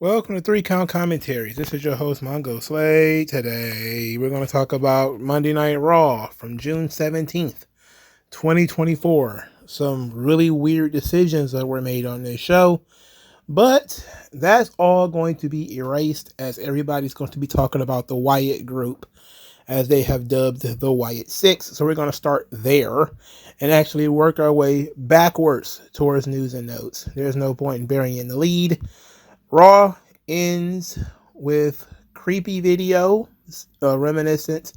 Welcome to 3 Count Commentaries. This is your host, MagMongoSlade. Today, we're going to talk about Monday Night Raw from June 17th, 2024. Some really weird decisions that were made on this show, but that's all going to be erased as everybody's going to be talking about the Wyatt group, as they have dubbed the Wyatt Six. So we're going to start there and actually work our way backwards towards news and notes. There's no point in burying the lead. Raw ends with creepy video reminiscent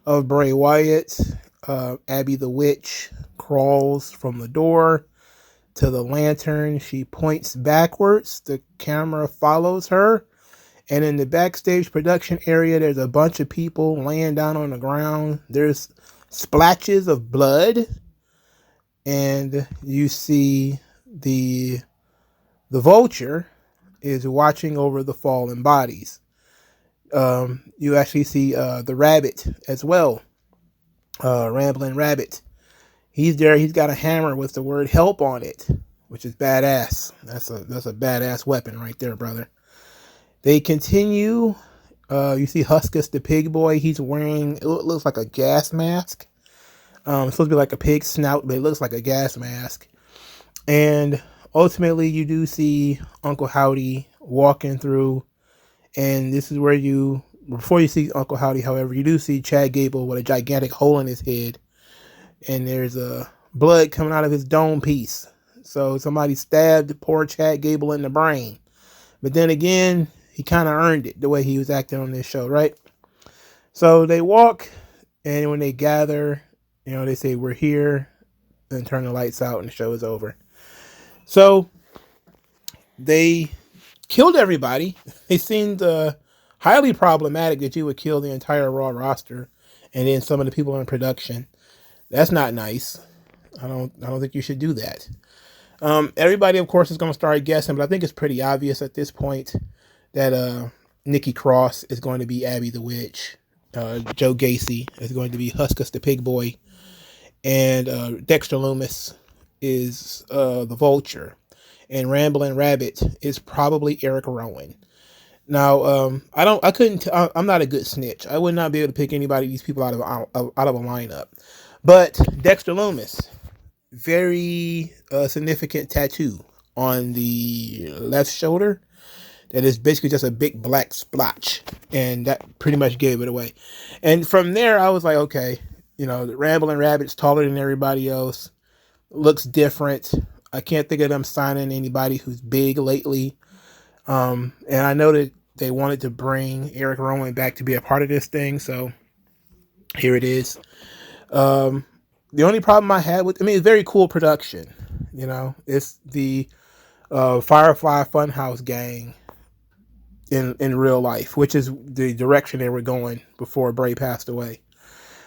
of Bray Wyatt. Abby the Witch crawls from the door to the lantern. She points backwards. The camera follows her. And in the backstage production area, there's a bunch of people laying down on the ground. There's splashes of blood. And you see the Vulture is watching over the fallen bodies. You actually see the Rabbit as well. Rambling Rabbit. He's there. He's got a hammer with the word help on it, which is badass. That's a badass weapon right there, brother. They continue. You see Huskus the Pig Boy. He's wearing, it looks like a gas mask. It's supposed to be like a pig snout, but it looks like a gas mask. And ultimately, you do see Uncle Howdy walking through, and this is where before you see Uncle Howdy, however, you do see Chad Gable with a gigantic hole in his head, and there's blood coming out of his dome piece. So somebody stabbed poor Chad Gable in the brain. But then again, he kind of earned it the way he was acting on this show, right? So they walk, and when they gather, they say, "We're here," and turn the lights out, and the show is over. So they killed everybody. It seemed highly problematic that you would kill the entire Raw roster and then some of the people in production. That's not nice. I don't think you should do that. Everybody, of course, is going to start guessing, but I think it's pretty obvious at this point that Nikki Cross is going to be Abby the Witch. Joe Gacy is going to be Huskus the Pig Boy. And Dexter Lumis is the Vulture. And Ramblin' Rabbit is probably Eric Rowan. Now, I'm not a good snitch. I would not be able to pick anybody of these people out of a lineup. But Dexter Lumis, very significant tattoo on the left shoulder that is basically just a big black splotch, and that pretty much gave it away. And from there, I was like, okay, the Ramblin' Rabbit's taller than everybody else, looks different. I can't think of them signing anybody who's big lately. And I know that they wanted to bring Eric Rowan back to be a part of this thing, so here it is. The only problem I had it's very cool production. It's the Firefly Funhouse gang in real life, which is the direction they were going before Bray passed away.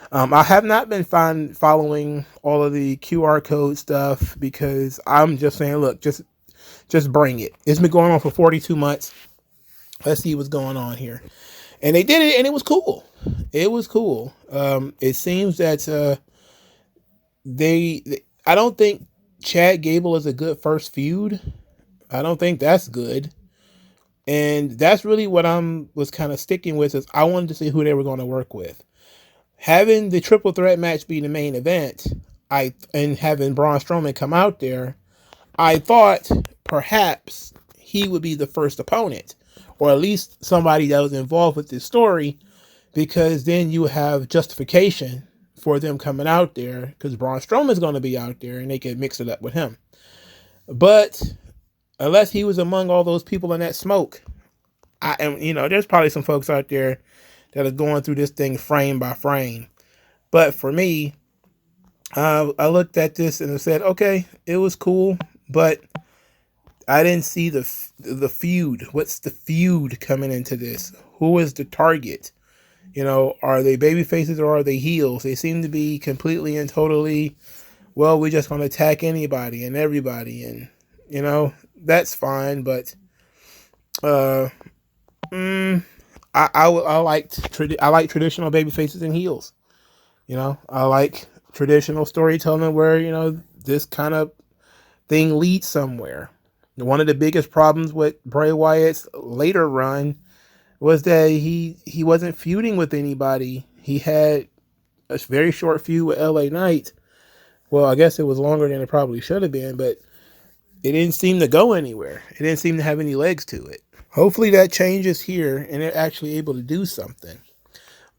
I have not been following all of the QR code stuff because I'm just saying, look, just bring it. It's been going on for 42 months. Let's see what's going on here. And they did it, and it was cool. It was cool. It seems that I don't think Chad Gable is a good first feud. I don't think that's good. And that's really what was kind of sticking with, is I wanted to see who they were going to work with. Having the triple threat match be the main event, and having Braun Strowman come out there, I thought perhaps he would be the first opponent, or at least somebody that was involved with this story, because then you have justification for them coming out there, because Braun Strowman is going to be out there, and they can mix it up with him. But unless he was among all those people in that smoke, there's probably some folks out there that are going through this thing frame by frame. But for me, I looked at this and I said, okay, it was cool, but I didn't see the feud. What's the feud coming into this? Who is the target? Are they baby faces or are they heels? They seem to be completely and totally, well, we're just going to attack anybody and everybody. And, that's fine. But I like traditional baby faces and heels. I like traditional storytelling where, this kind of thing leads somewhere. One of the biggest problems with Bray Wyatt's later run was that he wasn't feuding with anybody. He had a very short feud with LA Knight. Well, I guess it was longer than it probably should have been, but it didn't seem to go anywhere. It didn't seem to have any legs to it. Hopefully that changes here and they're actually able to do something.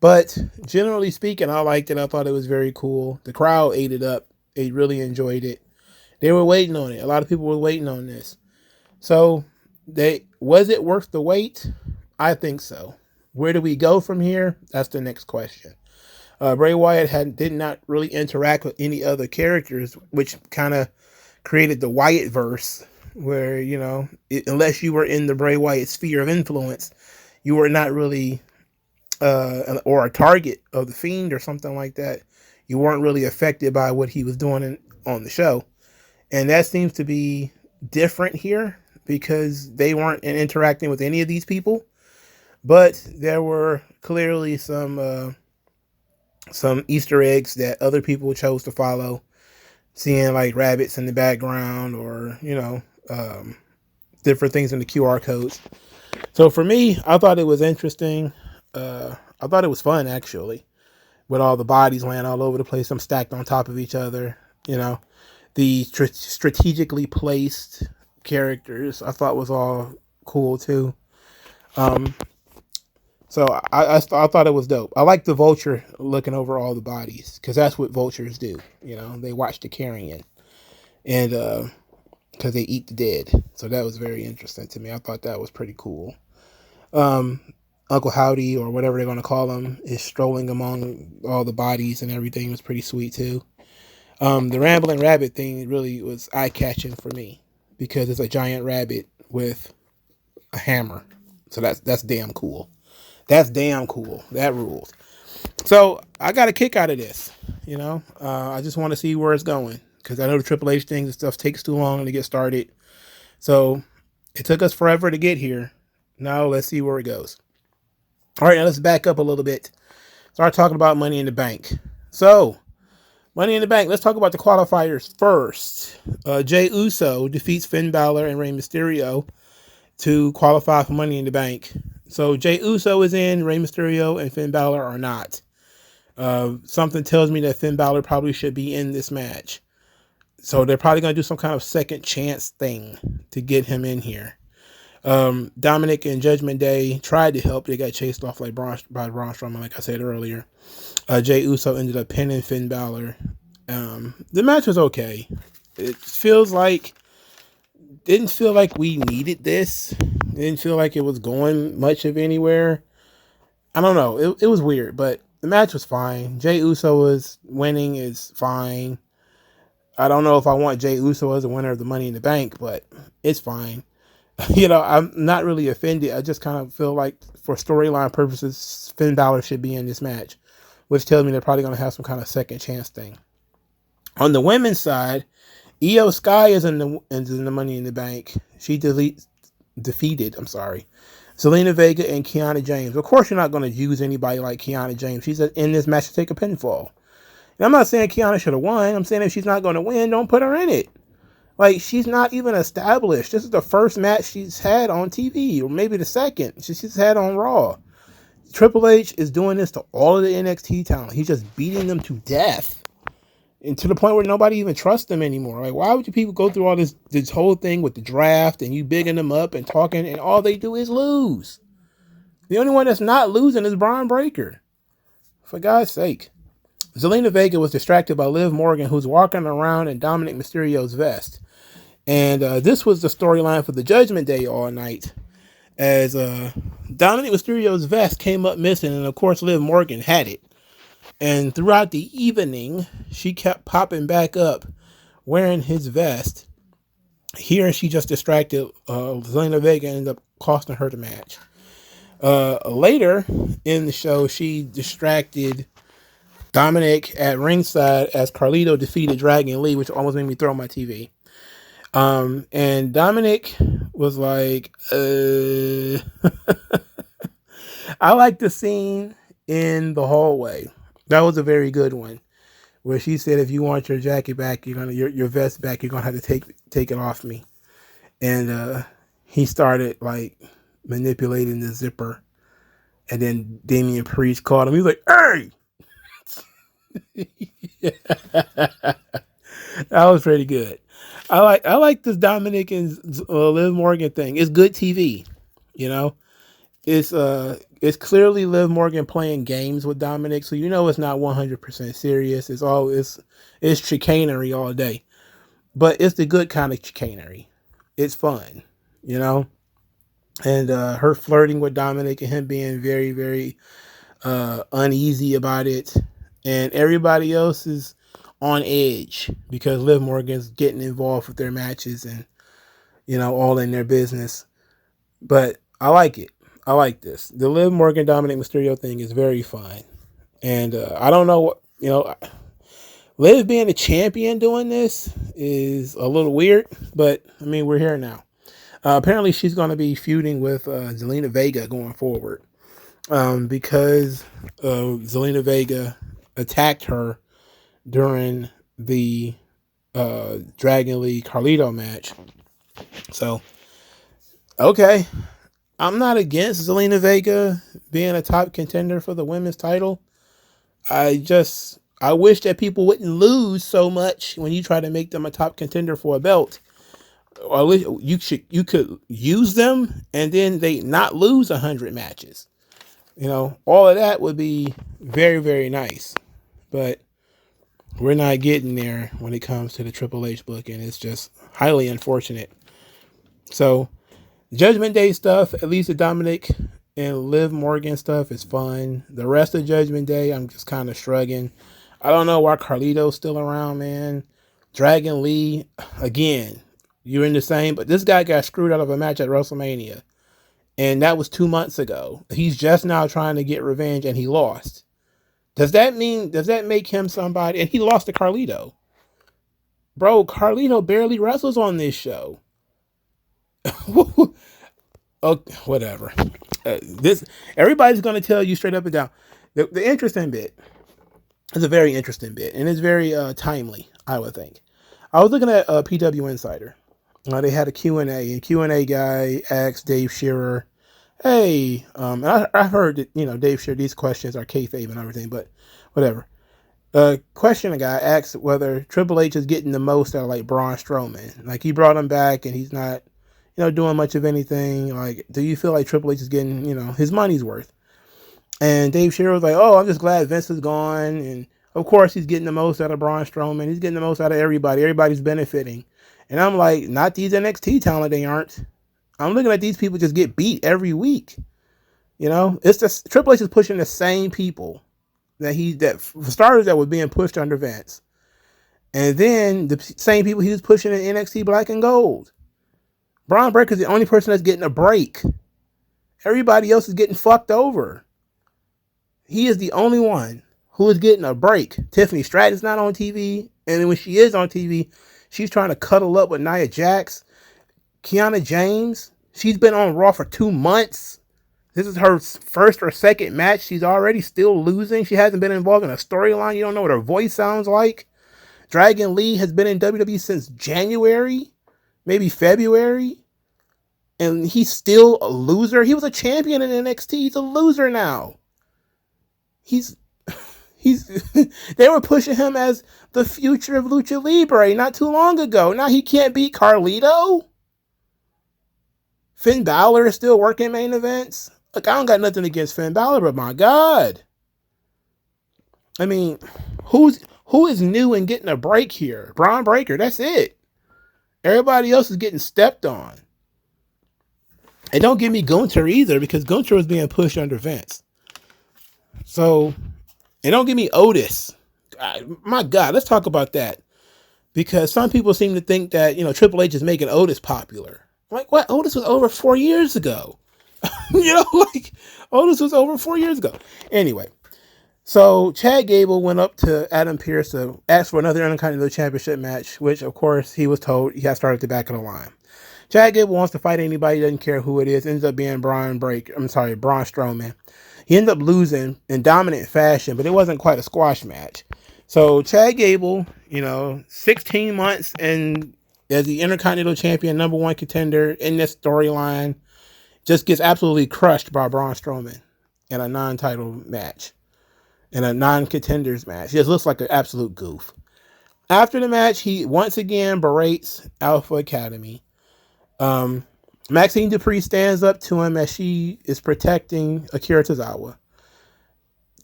But generally speaking, I liked it. I thought it was very cool. The crowd ate it up. They really enjoyed it. They were waiting on it. A lot of people were waiting on this. So, was it worth the wait? I think so. Where do we go from here? That's the next question. Bray Wyatt did not really interact with any other characters, which kind of created the Wyatt verse, where, unless you were in the Bray Wyatt sphere of influence, you were not really, or a target of the Fiend or something like that. You weren't really affected by what he was doing on the show. And that seems to be different here because they weren't interacting with any of these people. But there were clearly some Easter eggs that other people chose to follow, seeing like rabbits in the background or, different things in the QR codes. So for me, I thought it was interesting. I thought it was fun, actually, with all the bodies laying all over the place, some stacked on top of each other. The strategically placed characters I thought was all cool too. So I thought it was dope. I like the Vulture looking over all the bodies because that's what vultures do. They watch the carrion, and because they eat the dead. So that was very interesting to me. I thought that was pretty cool. Uncle Howdy, or whatever they're going to call him, is strolling among all the bodies and everything. Was pretty sweet too. The rambling rabbit thing really was eye-catching for me because it's a giant rabbit with a hammer. So that's damn cool. That's damn cool. That rules. So I got a kick out of this. I just want to see where it's going because I know the Triple H things and stuff takes too long to get started. So it took us forever to get here. Now let's see where it goes. All right, now let's back up a little bit. Start talking about Money in the Bank. So Money in the Bank. Let's talk about the qualifiers first. Jey Uso defeats Finn Balor and Rey Mysterio to qualify for Money in the Bank. So Jey Uso is in, Rey Mysterio and Finn Balor are not. Something tells me that Finn Balor probably should be in this match. So they're probably going to do some kind of second chance thing to get him in here. Dominic and Judgment Day tried to help. They got chased off by Braun Strowman, like I said earlier. Jey Uso ended up pinning Finn Balor. The match was okay. It didn't feel like we needed this. It didn't feel like it was going much of anywhere. I don't know. It was weird, but the match was fine. Jey Uso was winning is fine. I don't know if I want Jey Uso as a winner of the Money in the Bank, but it's fine. I'm not really offended. I just kind of feel like for storyline purposes, Finn Balor should be in this match, which tells me they're probably going to have some kind of second chance thing. On the women's side, Io Sky is in the Money in the Bank. She defeated Zelina Vega and Kiana James. Of course, you're not going to use anybody like Kiana James. She's in this match to take a pinfall. And I'm not saying Kiana should have won. I'm saying if she's not going to win, don't put her in it. Like, she's not even established. This is the first match she's had on TV, or maybe the second she's had on Raw. Triple H is doing this to all of the NXT talent. He's just beating them to death. And to the point where nobody even trusts them anymore. Like, why would you people go through all this whole thing with the draft and you bigging them up and talking, and all they do is lose? The only one that's not losing is Braun Breaker. For God's sake. Zelina Vega was distracted by Liv Morgan, who's walking around in Dominic Mysterio's vest. And this was the storyline for the Judgment Day all night. As Dominic Mysterio's vest came up missing, and of course Liv Morgan had it. And throughout the evening, she kept popping back up wearing his vest. Here, she just distracted Zelina Vega, ended up costing her the match. Later in the show, she distracted Dominic at ringside as Carlito defeated Dragon Lee, which almost made me throw my TV. And Dominic was like, I like the scene in the hallway. That was a very good one, where she said, if you want your jacket back, your vest back, you're going to have to take it off me. and he started like manipulating the zipper, and then Damian Priest called him. He was like, "Hey!" That was pretty good. I like this Dominic and Liv Morgan thing. It's good TV, you know. It's clearly Liv Morgan playing games with Dominic, so you know it's not 100% serious. It's chicanery all day, but it's the good kind of chicanery. It's fun, you know. And her flirting with Dominic and him being very, very uneasy about it, and everybody else is on edge because Liv Morgan's getting involved with their matches and, you know, all in their business. But I like it. I like this. The Liv Morgan Dominic Mysterio thing is very fun. And I don't know what, you know, Liv being a champion doing this is a little weird, but I mean, we're here now. Apparently she's going to be feuding with Zelina Vega going forward. Because Zelina Vega attacked her during the Dragon Lee Carlito match. So, okay. I'm not against Zelina Vega being a top contender for the women's title. I wish that people wouldn't lose so much when you try to make them a top contender for a belt. Or at least you could use them and then they not lose 100 matches. You know, all of that would be very, very nice. But we're not getting there when it comes to the Triple H book, and it's just highly unfortunate. So, Judgment Day stuff, at least the Dominic and Liv Morgan stuff is fun. The rest of Judgment Day, I'm just kind of shrugging. I don't know why Carlito's still around, man. Dragon Lee, again, you're in the same, but this guy got screwed out of a match at WrestleMania. And that was 2 months ago. He's just now trying to get revenge and he lost. Does that make him somebody? And he lost to Carlito. Bro, Carlito barely wrestles on this show. Oh, whatever. Everybody's going to tell you straight up and down. The interesting bit is a very interesting bit. And it's very timely, I would think. I was looking at PW Insider. They had a Q&A, and Q&A guy asked Dave Shearer, hey, I heard that, you know, Dave Shearer, these questions are kayfabe and everything, but whatever. Question a guy asked whether Triple H is getting the most out of, like, Braun Strowman. Like, he brought him back, and he's not, you know, doing much of anything. Like, do you feel like Triple H is getting, you know, his money's worth? And Dave Shearer was like, oh, I'm just glad Vince is gone, and of course he's getting the most out of Braun Strowman. He's getting the most out of everybody. Everybody's benefiting. And I'm like, not these NXT talent, they aren't. I'm looking at these people just get beat every week. You know, it's just Triple H is pushing the same people that for starters that were being pushed under Vince. And then the same people he was pushing in NXT Black and Gold. Braun Breaker's the only person that's getting a break. Everybody else is getting fucked over. He is the only one who is getting a break. Tiffany Stratton's not on TV. And then when she is on TV, she's trying to cuddle up with Nia Jax. Kiana James, she's been on Raw for 2 months. This is her first or second match. She's already still losing. She hasn't been involved in a storyline. You don't know what her voice sounds like. Dragon Lee has been in WWE since January, maybe February. And he's still a loser. He was a champion in NXT. He's a loser now. They were pushing him as the future of Lucha Libre not too long ago. Now he can't beat Carlito. Finn Balor is still working main events. Look, I don't got nothing against Finn Balor, but my God. I mean, who is new and getting a break here? Braun Breaker, that's it. Everybody else is getting stepped on. And don't give me Gunther either, because Gunther was being pushed under Vince. So, and don't give me Otis. My God, let's talk about that. Because some people seem to think that, you know, Triple H is making Otis popular. Like, what? Otis was over 4 years ago. You know, like, Otis was over 4 years ago. Anyway, so Chad Gable went up to Adam Pearce to ask for another Intercontinental Championship match, which, of course, he was told he had started at the back of the line. Chad Gable wants to fight anybody, doesn't care who it is. Ends up being Braun Strowman. He ended up losing in dominant fashion, but it wasn't quite a squash match. So Chad Gable, you know, 16 months and as the Intercontinental Champion, #1 contender in this storyline, just gets absolutely crushed by Braun Strowman in a non-title match, in a non-contenders match. He just looks like an absolute goof. After the match, he once again berates Alpha Academy. Maxine Dupree stands up to him as she is protecting Akira Tozawa.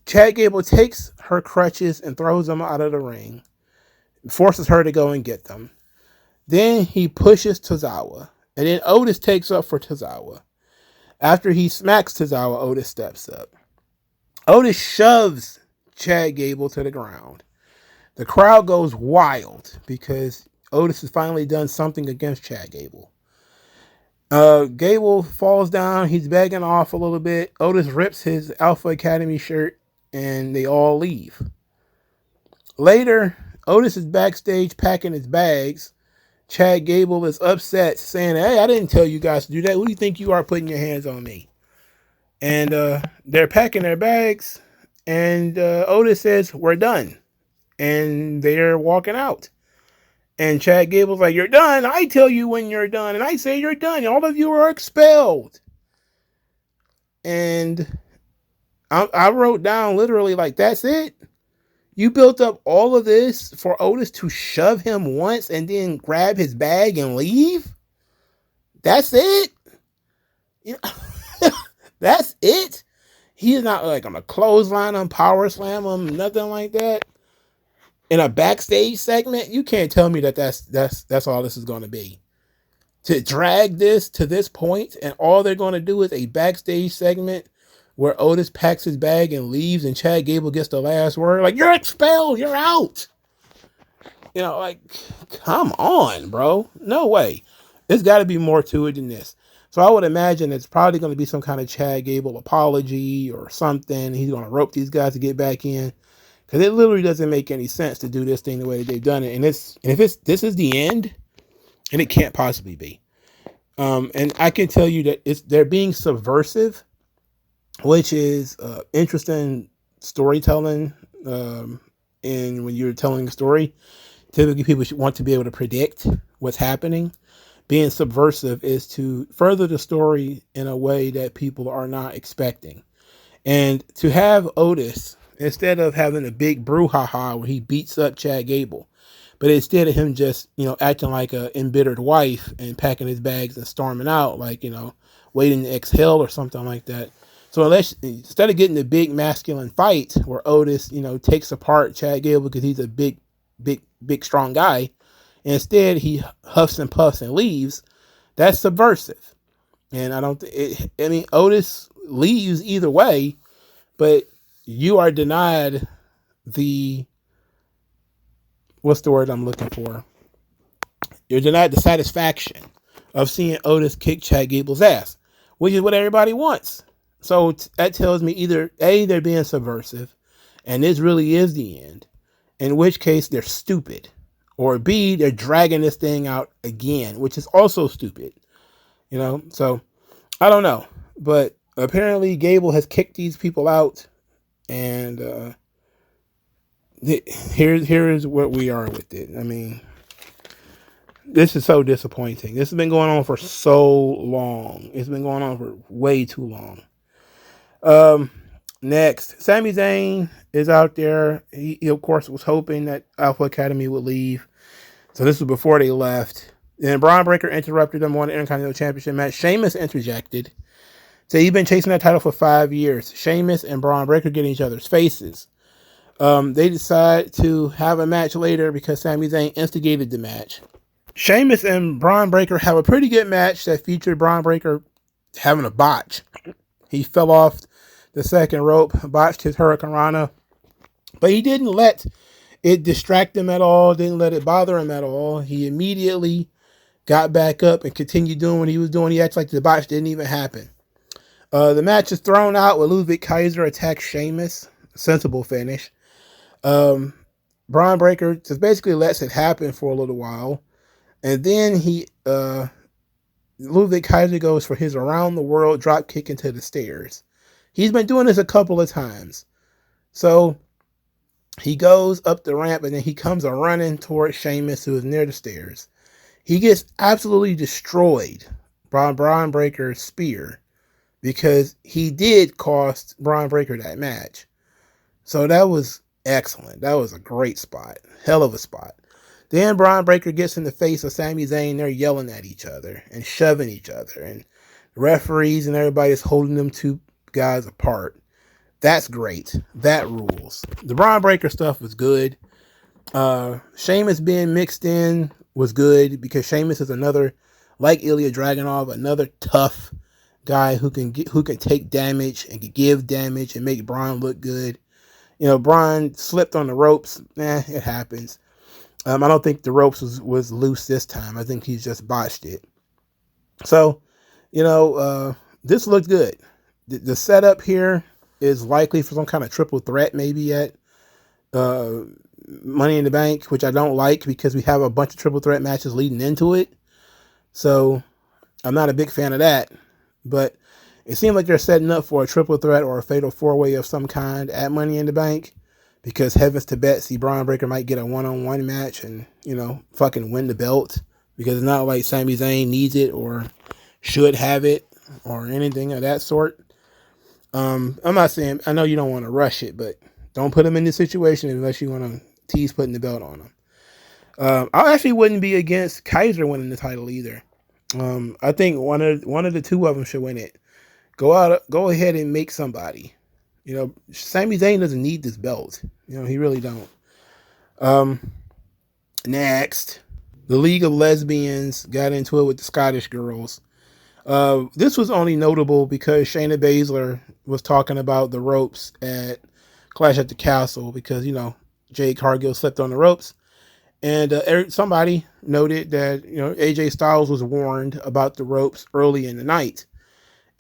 Chad Gable takes her crutches and throws them out of the ring, forces her to go and get them. Then he pushes Tozawa, and then Otis takes up for Tozawa. After he smacks Tozawa, Otis steps up. Otis shoves Chad Gable to the ground. The crowd goes wild because Otis has finally done something against Chad Gable. Gable falls down. He's begging off a little bit. Otis rips his Alpha Academy shirt, and they all leave. Later, Otis is backstage packing his bags. Chad Gable is upset, saying, "Hey, I didn't tell you guys to do that. Who do you think you are putting your hands on me?" And they're packing their bags, and Otis says, "We're done." And they're walking out. And Chad Gable's like, "You're done. I tell you when you're done. And I say you're done. All of you are expelled." And I wrote down literally like, that's it? You built up all of this for Otis to shove him once and then grab his bag and leave? That's it? You know, that's it? He's not like on a clothesline, on power slam him, nothing like that. In a backstage segment, you can't tell me that that's all this is going to be. To drag this to this point, and all they're going to do is a backstage segment where Otis packs his bag and leaves, and Chad Gable gets the last word. Like, you're expelled, you're out. You know, like, come on, bro. No way. There's got to be more to it than this. So I would imagine it's probably going to be some kind of Chad Gable apology or something. He's going to rope these guys to get back in. Because it literally doesn't make any sense to do this thing the way that they've done it. And if this is the end, and it can't possibly be. And I can tell you that they're being subversive, which is interesting storytelling. And when you're telling a story, typically people should want to be able to predict what's happening. Being subversive is to further the story in a way that people are not expecting. And to have Otis, instead of having a big brouhaha where he beats up Chad Gable, but instead of him just, acting like a embittered wife and packing his bags and storming out, like, waiting to exhale or something like that. So instead of getting the big masculine fight where Otis, takes apart Chad Gable because he's a big, strong guy, instead he huffs and puffs and leaves. That's subversive. And Otis leaves either way, but you are denied what's the word I'm looking for? You're denied the satisfaction of seeing Otis kick Chad Gable's ass, which is what everybody wants. So that tells me either A, they're being subversive, and this really is the end, in which case they're stupid, or B, they're dragging this thing out again, which is also stupid. So I don't know, but apparently Gable has kicked these people out. And here's what we are with it. I mean, this is so disappointing. This has been going on for so long. It's been going on for way too long. Next, Sami Zayn is out there. He of course was hoping that Alpha Academy would leave. So this was before they left. Then Braun Breaker interrupted them on the Intercontinental Championship match. Sheamus interjected. So he's been chasing that title for 5 years. Sheamus and Braun Breaker get in each other's faces. They decide to have a match later because Sami Zayn instigated the match. Sheamus and Braun Breaker have a pretty good match that featured Braun Breaker having a botch. He fell off the second rope, botched his Hurricane Rana, but he didn't let it distract him at all, didn't let it bother him at all. He immediately got back up and continued doing what he was doing. He acted like the botch didn't even happen. The match is thrown out with Ludwig Kaiser attacks Sheamus. Sensible finish. Braun Breaker just basically lets it happen for a little while. And then Ludwig Kaiser goes for his around the world drop kick into the stairs. He's been doing this a couple of times. So he goes up the ramp and then he comes running towards Sheamus, who is near the stairs. He gets absolutely destroyed by Braun Breaker's spear because he did cost Braun Breaker that match. So that was excellent. That was a great spot. Hell of a spot. Then Braun Breaker gets in the face of Sami Zayn. They're yelling at each other and shoving each other. And referees and everybody is holding them two guys apart. That's great. That rules. The Braun Breaker stuff was good. Sheamus being mixed in was good because Sheamus is another, like Ilya Dragunov, another tough guy who can take damage and can give damage and make Braun look good. You know, Braun slipped on the ropes. It happens. I don't think the ropes was loose this time. I think he's just botched it. So, this looked good. The setup here is likely for some kind of triple threat maybe at Money in the Bank, which I don't like because we have a bunch of triple threat matches leading into it. So I'm not a big fan of that. But it seems like they're setting up for a triple threat or a fatal four-way of some kind at Money in the Bank because heavens to Betsy, Braun Breaker might get a one-on-one match and, fucking win the belt because it's not like Sami Zayn needs it or should have it or anything of that sort. I'm not saying, I know you don't want to rush it, but don't put him in this situation unless you want to tease putting the belt on him. I actually wouldn't be against Kaiser winning the title either. I think one of the two of them should win it. Go ahead and make somebody. Sami Zayn doesn't need this belt. He really don't. Next, the League of Lesbians got into it with the Scottish girls. This was only notable because Shayna Baszler was talking about the ropes at Clash at the Castle because, Jade Cargill slipped on the ropes. And somebody noted that, AJ Styles was warned about the ropes early in the night.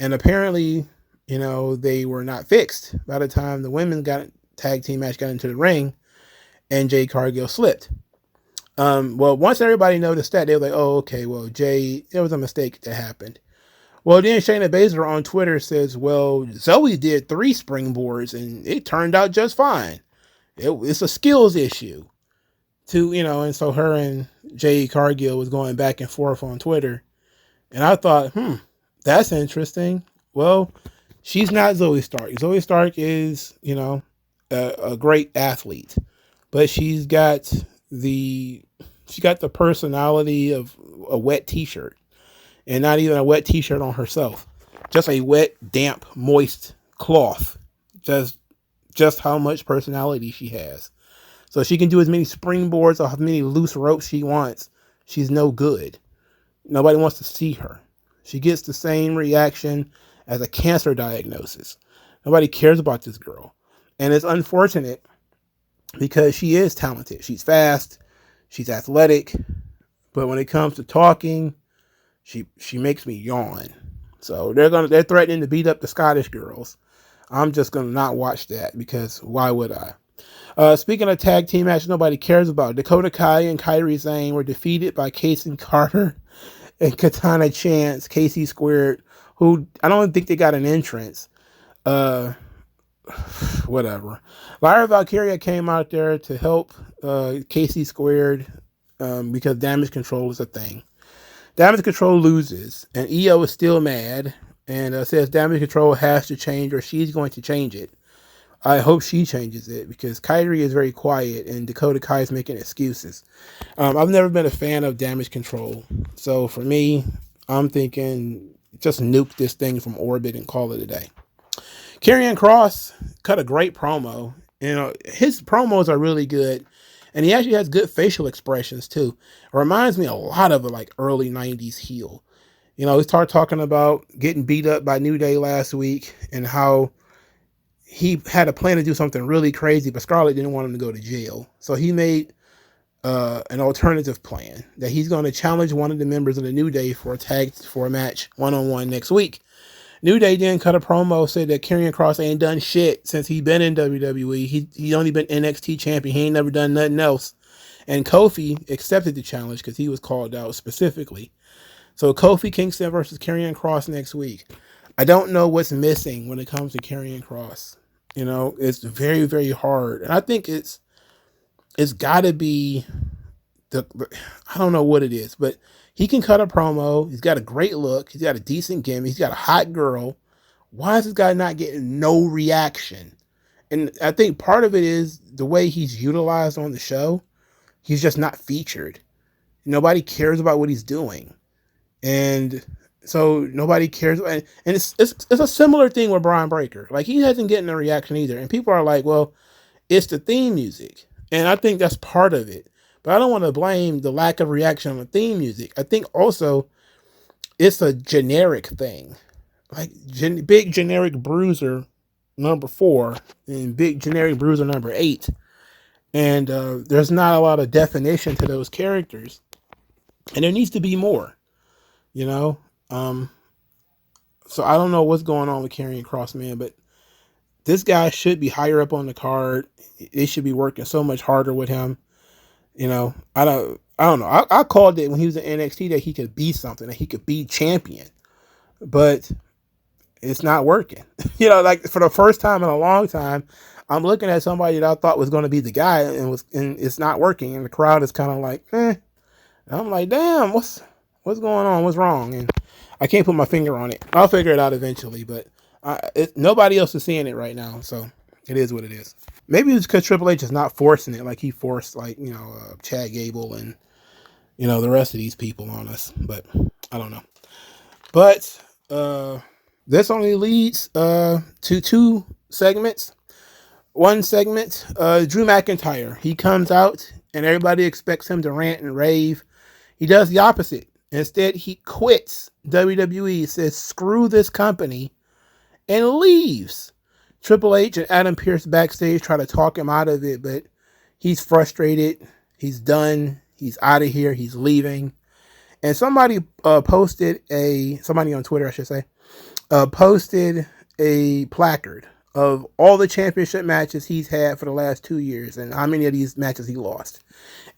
And apparently, they were not fixed by the time the women's tag team match got into the ring and Jade Cargill slipped. Well, once everybody noticed that, they were like, oh, okay, well, Jade, there was a mistake that happened. Well, then Shayna Baszler on Twitter says, well, Zoe did 3 springboards and it turned out just fine. It's a skills issue. And so her and Jade Cargill was going back and forth on Twitter. And I thought, that's interesting. Well, she's not Zoe Stark. Zoe Stark is, a great athlete. But she's got the personality of a wet t-shirt. And not even a wet t-shirt on herself. Just a wet, damp, moist cloth. Just how much personality she has. So she can do as many springboards or how many loose ropes she wants. She's no good. Nobody wants to see her. She gets the same reaction as a cancer diagnosis. Nobody cares about this girl. And it's unfortunate because she is talented. She's fast. She's athletic. But when it comes to talking, she makes me yawn. So they're threatening to beat up the Scottish girls. I'm just going to not watch that because why would I? Speaking of tag team match nobody cares about, Dakota Kai and Kairi Sane were defeated by Casey Carter and Katana Chance, Casey Squared, who I don't think they got an entrance. Whatever. Lyra Valkyria came out there to help Casey Squared because damage control is a thing. Damage control loses, and EO is still mad and says damage control has to change or she's going to change it. I hope she changes it because Kairi is very quiet and Dakota Kai is making excuses. I've never been a fan of damage control. So for me, I'm thinking just nuke this thing from orbit and call it a day. Karrion Kross cut a great promo. His promos are really good. And he actually has good facial expressions too. It reminds me a lot of a early 90s heel. He started talking about getting beat up by New Day last week and how he had a plan to do something really crazy, but Scarlett didn't want him to go to jail. So he made an alternative plan that he's going to challenge one of the members of the New Day for a match one-on-one next week. New Day then cut a promo, said that Karrion Kross ain't done shit since he been in WWE. He only been NXT champion. He ain't never done nothing else. And Kofi accepted the challenge because he was called out specifically. So Kofi Kingston versus Karrion Kross next week. I don't know what's missing when it comes to Karrion Kross. It's very, very hard. And I think it's got to be I don't know what it is, but he can cut a promo. He's got a great look. He's got a decent gimmick. He's got a hot girl. Why is this guy not getting no reaction? And I think part of it is the way he's utilized on the show. He's just not featured. Nobody cares about what he's doing. And so nobody cares. And it's a similar thing with Brian Breaker. Like, he hasn't getting a reaction either. And people are like, well, it's the theme music. And I think that's part of it. But I don't want to blame the lack of reaction on the theme music. I think also it's a generic thing. Like big generic bruiser number 4 and big generic bruiser number 8. And there's not a lot of definition to those characters. And there needs to be more, you know? So I don't know what's going on with Karrion Kross, man, but this guy should be higher up on the card. They should be working so much harder with him. You know, I don't know. I called it when he was in NXT that he could be something, that he could be champion, but it's not working. You know, like for the first time in a long time, I'm looking at somebody that I thought was going to be the guy, and it's not working, and the crowd is kind of like, eh. And I'm like, damn, what's going on? What's wrong? And I can't put my finger on it. I'll figure it out eventually, but nobody else is seeing it right now, so it is what it is. Maybe it's because Triple H is not forcing it like he forced, like, you know, Chad Gable and, you know, the rest of these people on us. But I don't know. But this only leads to 2 segments. One segment, Drew McIntyre. He comes out and everybody expects him to rant and rave. He does the opposite. Instead, he quits WWE, says, screw this company, and leaves. Triple H and Adam Pearce backstage try to talk him out of it, but he's frustrated. He's done. He's out of here. He's leaving. And somebody somebody on Twitter, I should say, posted a placard of all the championship matches he's had for the last 2 years and how many of these matches he lost.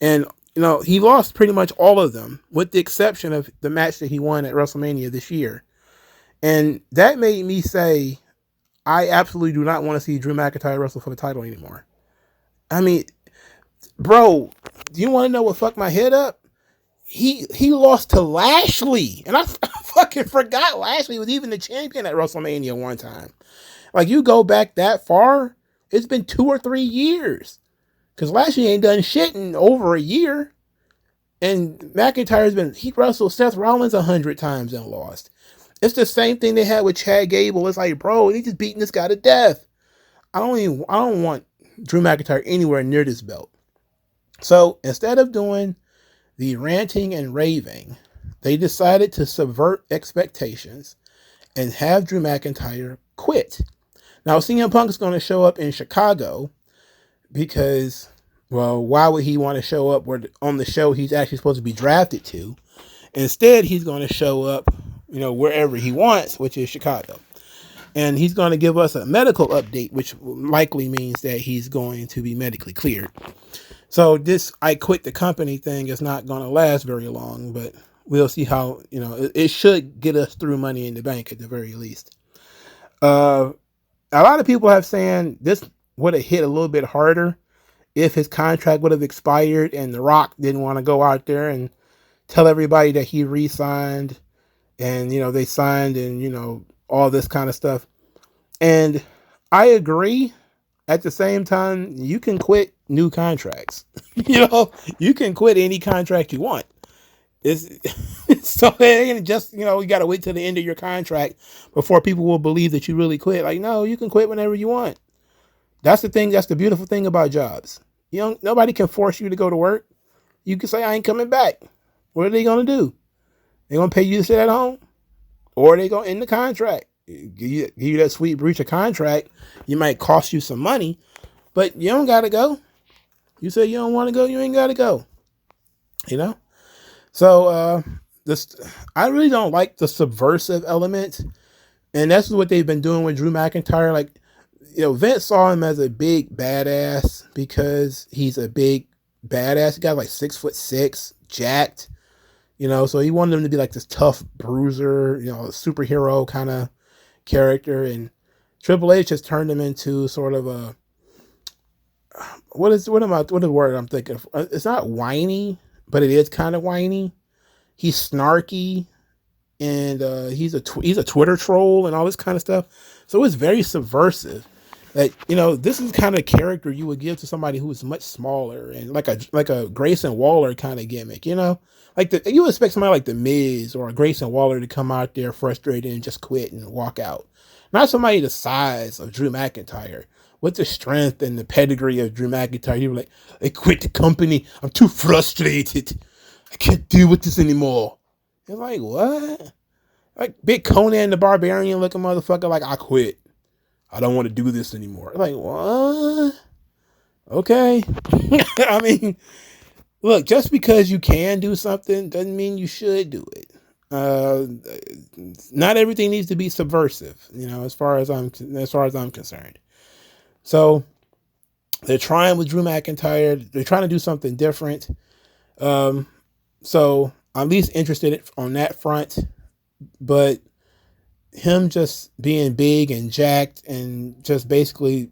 And, you know, he lost pretty much all of them, with the exception of the match that he won at WrestleMania this year. And that made me say, I absolutely do not want to see Drew McIntyre wrestle for the title anymore. I mean, bro, do you want to know what fucked my head up? He lost to Lashley. And I fucking forgot Lashley was even the champion at WrestleMania one time. Like, you go back that far, it's been 2 or 3 years. Because Lashley ain't done shit in over a year. And McIntyre's he wrestled Seth Rollins 100 times and lost. It's the same thing they had with Chad Gable. It's like, bro, they just beating this guy to death. I don't want Drew McIntyre anywhere near this belt. So instead of doing the ranting and raving, they decided to subvert expectations and have Drew McIntyre quit. Now, CM Punk is going to show up in Chicago because, well, why would he want to show up on the show he's actually supposed to be drafted to? Instead, he's going to show up, you know, wherever he wants, which is Chicago. And he's going to give us a medical update, which likely means that he's going to be medically cleared. So this I quit the company thing is not going to last very long, but we'll see how, you know, it should get us through Money in the Bank at the very least. A lot of people have saying this would have hit a little bit harder if his contract would have expired and The Rock didn't want to go out there and tell everybody that he re-signed and, you know, they signed and, you know, all this kind of stuff. And I agree. At the same time, you can quit new contracts. You know, you can quit any contract you want. So just, you know, you got to wait till the end of your contract before people will believe that you really quit. Like, no, you can quit whenever you want. That's the thing. That's the beautiful thing about jobs. You know, nobody can force you to go to work. You can say, I ain't coming back. What are they going to do? They going to pay you to sit at home? Or are they going to end the contract? Give you that sweet breach of contract. You might cost you some money, but you don't got to go. You say you don't want to go, you ain't got to go. You know? So, I really don't like the subversive element. And that's what they've been doing with Drew McIntyre. Like, you know, Vince saw him as a big badass because he's a big badass. He got like 6'6", jacked, you know, so he wanted him to be like this tough bruiser, you know, superhero kind of character. And Triple H has turned him into sort of a, what is the word I'm thinking of? It's not whiny, but it is kind of whiny. He's snarky, and he's a Twitter troll and all this kind of stuff. So it's very subversive. That, this is the kind of character you would give to somebody who is much smaller and like a Grayson Waller kind of gimmick. Like you would expect somebody like the Miz or a Grayson Waller to come out there frustrated and just quit and walk out. Not somebody the size of Drew McIntyre with the strength and the pedigree of Drew McIntyre. You were like, I quit the company. I'm too frustrated. I can't deal with this anymore. It's like, what? Like big Conan the Barbarian looking motherfucker. Like, I quit. I don't want to do this anymore. Like, what? Okay. I mean, look, just because you can do something doesn't mean you should do it. Not everything needs to be subversive, as far as I'm concerned. So they're trying with Drew McIntyre. They're trying to do something different. So I'm at least interested on that front, but him just being big and jacked and just basically,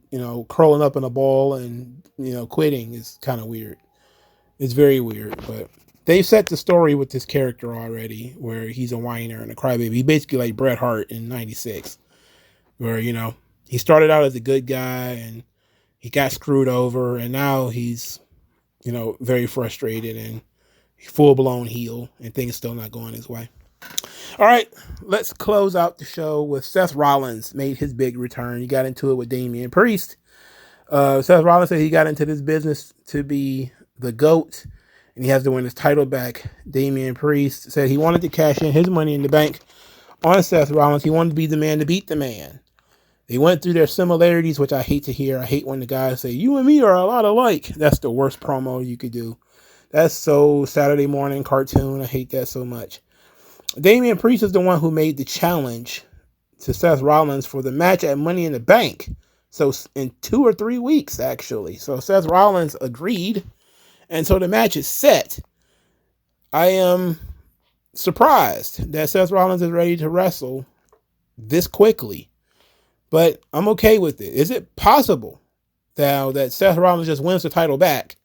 curling up in a ball and, quitting is kind of weird. It's very weird, but they've set the story with this character already where he's a whiner and a crybaby. He's basically like Bret Hart in 96, where, he started out as a good guy and he got screwed over, and now he's, very frustrated and full-blown heel, and things still not going his way. All right, let's close out the show with Seth Rollins made his big return. He got into it with Damian Priest. Seth Rollins said he got into this business to be the GOAT, and he has to win his title back. Damian Priest said he wanted to cash in his money in the bank on Seth Rollins. He wanted to be the man to beat the man. They went through their similarities, which I hate to hear. I hate when the guys say, you and me are a lot alike. That's the worst promo you could do. That's so Saturday morning cartoon. I hate that so much. Damian Priest is the one who made the challenge to Seth Rollins for the match at Money in the Bank. So in 2 or 3 weeks, actually. So Seth Rollins agreed. And so the match is set. I am surprised that Seth Rollins is ready to wrestle this quickly. But I'm okay with it. Is it possible now that Seth Rollins just wins the title back